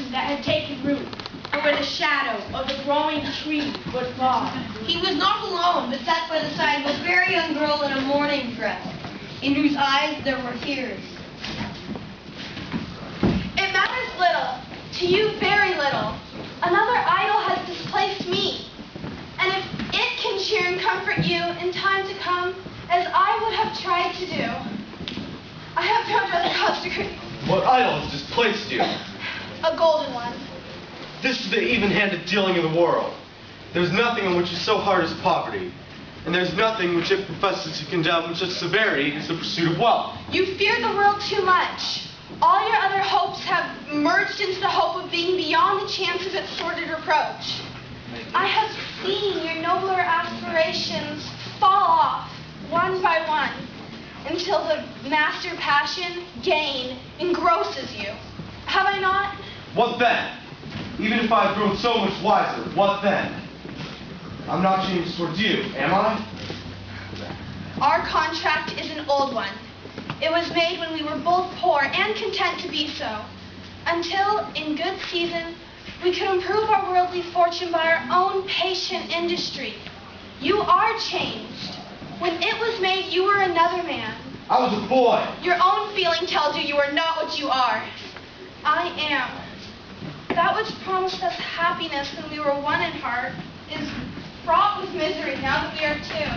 passions that had taken root, or where the shadow of the growing tree would fall. He was not alone, but sat by the side of a very young girl in a mourning dress, in whose eyes there were tears. It matters little, to you very little. Another idol has displaced me. And if it can cheer and comfort you in time to come, as I would have tried to do, I have found rather cause to grieve. What idol has displaced you? A golden one. This is the even-handed dealing of the world. There's nothing on which is so hard as poverty. And there's nothing which it professes to condemn with such severity as the pursuit of wealth. You fear the world too much. All your other hopes have merged into the hope of being beyond the chance of its sordid reproach. I have seen your nobler aspirations fall off, one by one, until the master passion, gain, engrosses you. Have I not? What then? Even if I've grown so much wiser, what then? I'm not changed towards you, am I? Our contract is an old one. It was made when we were both poor and content to be so, until, in good season, we could improve our worldly fortune by our own patient industry. You are changed. When it was made, you were another man. I was a boy. Your own feeling tells you you are not what you are. I am. That which promised us happiness when we were one in heart is fraught with misery now that we are two.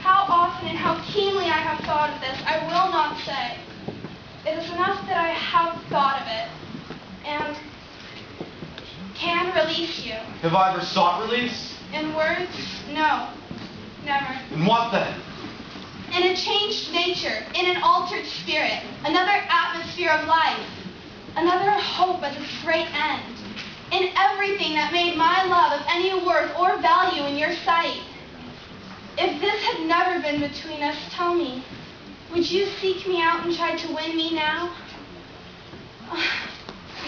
How often and how keenly I have thought of this, I will not say. It is enough that I have thought of it, and can release you. Have I ever sought release? In words, no, never. In what then? In a changed nature, in an altered spirit, another atmosphere of life, another hope as its great end, in everything that made my love of any worth or value in your sight. If this had never been between us, tell me, would you seek me out and try to win me now?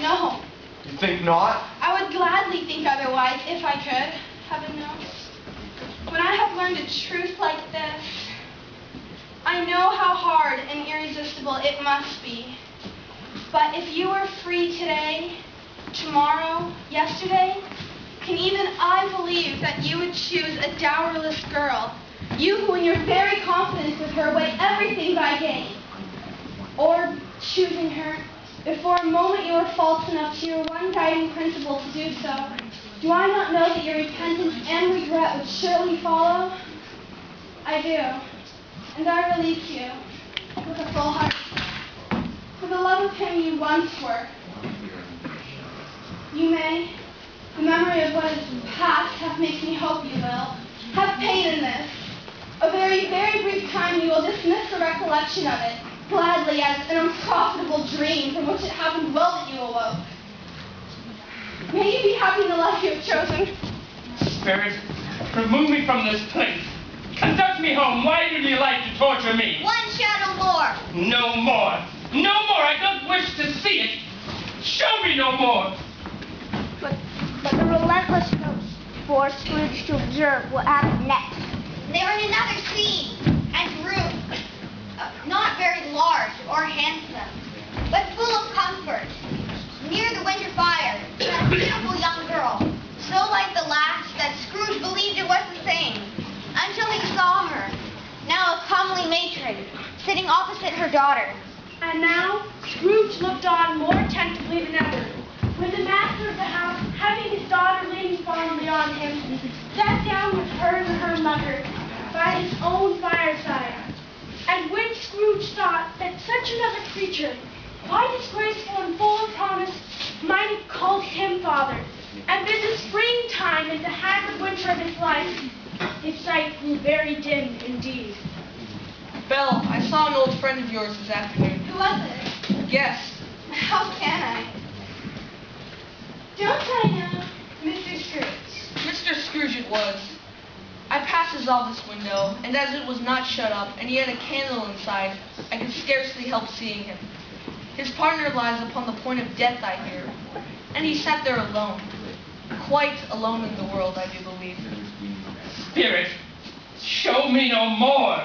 No. You think not? I would gladly think otherwise if I could, heaven knows. When I have learned a truth like this, I know how hard and irresistible it must be. But if you were free today, tomorrow, yesterday, can even I believe that you would choose a dowerless girl, you who in your very confidence with her weigh everything by gain? Or choosing her, if for a moment you were false enough to your one guiding principle to do so, do I not know that your repentance and regret would surely follow? I do, and I release you with a full heart, for the love of him you once were. You may, the memory of what is past hath makes me hope you will, have pain in this. A very, very brief time you will dismiss the recollection of it, gladly as an unprofitable dream from which it happened well that you awoke. May you be happy in the life you have chosen. Spirit, remove me from this place. Conduct me home. Why do you like to torture me? One shadow more. No more. No more. I don't wish to see it. Show me no more. But the relentless ghost forced Scrooge to observe what happened next. They were in another scene and room, not very large or handsome, but full of comfort. Near the winter fire, a beautiful young girl, so like the last that Scrooge believed it was the same, until he saw her, now a comely matron, sitting opposite her daughter. And now Scrooge looked on more attentively than ever, when the master of the house, having his daughter leaning fondly on him, sat down with her and her mother by his own fireside. And when Scrooge thought that such another creature, quite as graceful and full of promise, might have called him father, and been the springtime in the haggard winter of his life, his sight grew very dim indeed. Belle, I saw an old friend of yours this afternoon. Who was it? Guess. How can I? Don't I know Mr. Scrooge? Mr. Scrooge it was. I passed his office window, and as it was not shut up, and he had a candle inside, I could scarcely help seeing him. His partner lies upon the point of death, I hear, and he sat there alone. Quite alone in the world, I do believe. Spirit, show me no more.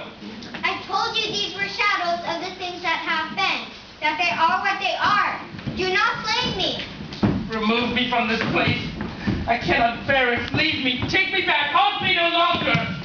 I told you these were shadows of the things that have been, that they are what they are. Do not blame me. me from this place. I cannot bear it. Leave me. Take me back. Hold me no longer.